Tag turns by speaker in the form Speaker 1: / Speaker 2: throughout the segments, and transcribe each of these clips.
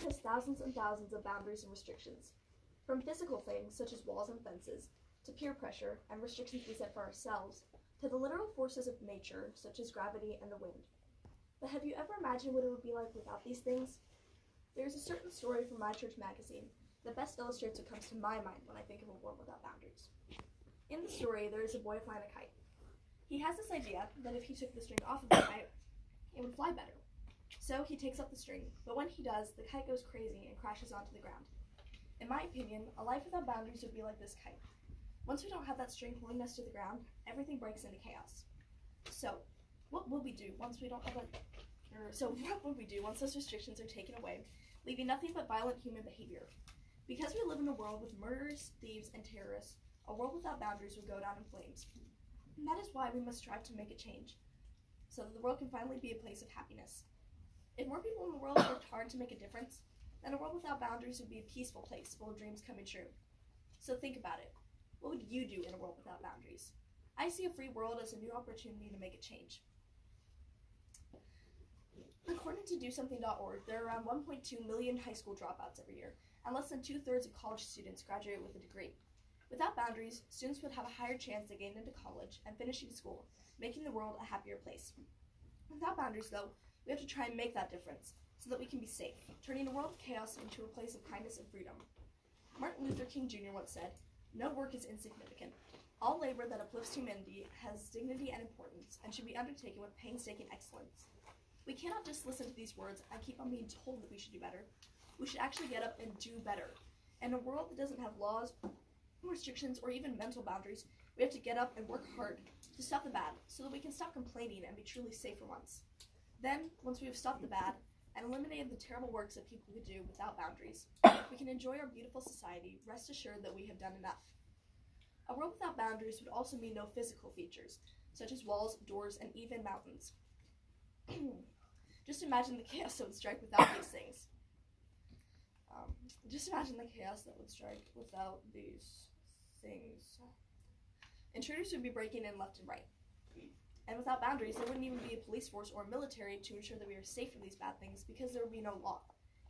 Speaker 1: world has thousands and thousands of boundaries and restrictions, from physical things such as walls and fences, to peer pressure and restrictions we set for ourselves, to the literal forces of nature such as gravity and the wind. But have you ever imagined what it would be like without these things? There is a certain story from My Church magazine that best illustrates what comes to my mind when I think of a world without boundaries. In the story, there is a boy flying a kite. He has this idea that if he took the string off of the kite, it would fly better. So he takes up the string, but when he does, the kite goes crazy and crashes onto the ground. In my opinion, a life without boundaries would be like this kite. Once we don't have that string holding us to the ground, everything breaks into chaos. So, what will we do once we don't have what would we do once those restrictions are taken away, leaving nothing but violent human behavior? Because we live in a world with murderers, thieves, and terrorists, a world without boundaries would go down in flames. And that is why we must strive to make a change, so that the world can finally be a place of happiness. If more people in the world worked hard to make a difference, then a world without boundaries would be a peaceful place full of dreams coming true. So think about it. What would you do in a world without boundaries? I see a free world as a new opportunity to make a change. According to DoSomething.org, there are around 1.2 million high school dropouts every year, and less than 2/3 of college students graduate with a degree. Without boundaries, students would have a higher chance of getting into college and finishing school, making the world a happier place. Without boundaries, though, we have to try and make that difference so that we can be safe, turning a world of chaos into a place of kindness and freedom. Martin Luther King Jr. once said, "No work is insignificant. All labor that uplifts humanity has dignity and importance and should be undertaken with painstaking excellence." We cannot just listen to these words and keep on being told that we should do better. We should actually get up and do better. In a world that doesn't have laws, restrictions, or even mental boundaries, we have to get up and work hard to stop the bad so that we can stop complaining and be truly safe for once. Then, once we have stopped the bad and eliminated the terrible works that people could do without boundaries, we can enjoy our beautiful society, rest assured that we have done enough. A world without boundaries would also mean no physical features, such as walls, doors, and even mountains. Just imagine the chaos that would strike without these things. Intruders would be breaking in left and right. And without boundaries, there wouldn't even be a police force or military to ensure that we are safe from these bad things because there would be no law.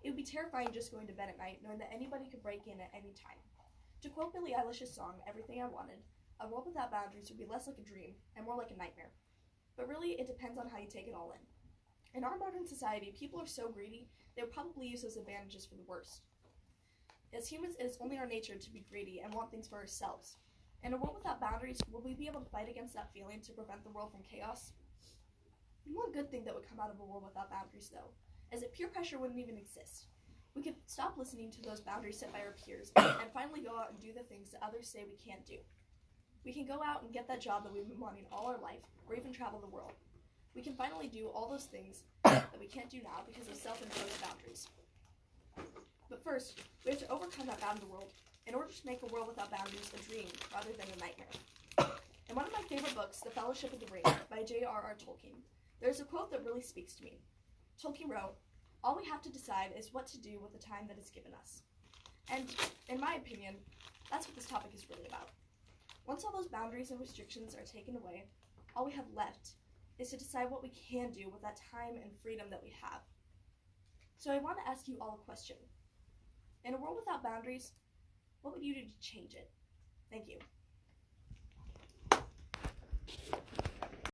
Speaker 1: It would be terrifying just going to bed at night knowing that anybody could break in at any time. To quote Billie Eilish's song, "Everything I Wanted," a world without boundaries would be less like a dream and more like a nightmare. But really, it depends on how you take it all in. In our modern society, people are so greedy, they would probably use those advantages for the worst. As humans, it is only our nature to be greedy and want things for ourselves. In a world without boundaries, will we be able to fight against that feeling to prevent the world from chaos? One good thing that would come out of a world without boundaries, though, is that peer pressure wouldn't even exist. We could stop listening to those boundaries set by our peers and finally go out and do the things that others say we can't do. We can go out and get that job that we've been wanting all our life, or even travel the world. We can finally do all those things that we can't do now because of self-imposed boundaries. But first, we have to overcome that boundary world in order to make a world without boundaries a dream rather than a nightmare. In one of my favorite books, The Fellowship of the Ring, by J.R.R. Tolkien, there's a quote that really speaks to me. Tolkien wrote, "All we have to decide is what to do with the time that is given us." And, in my opinion, that's what this topic is really about. Once all those boundaries and restrictions are taken away, all we have left is to decide what we can do with that time and freedom that we have. So I want to ask you all a question. In a world without boundaries, what would you do to change it? Thank you.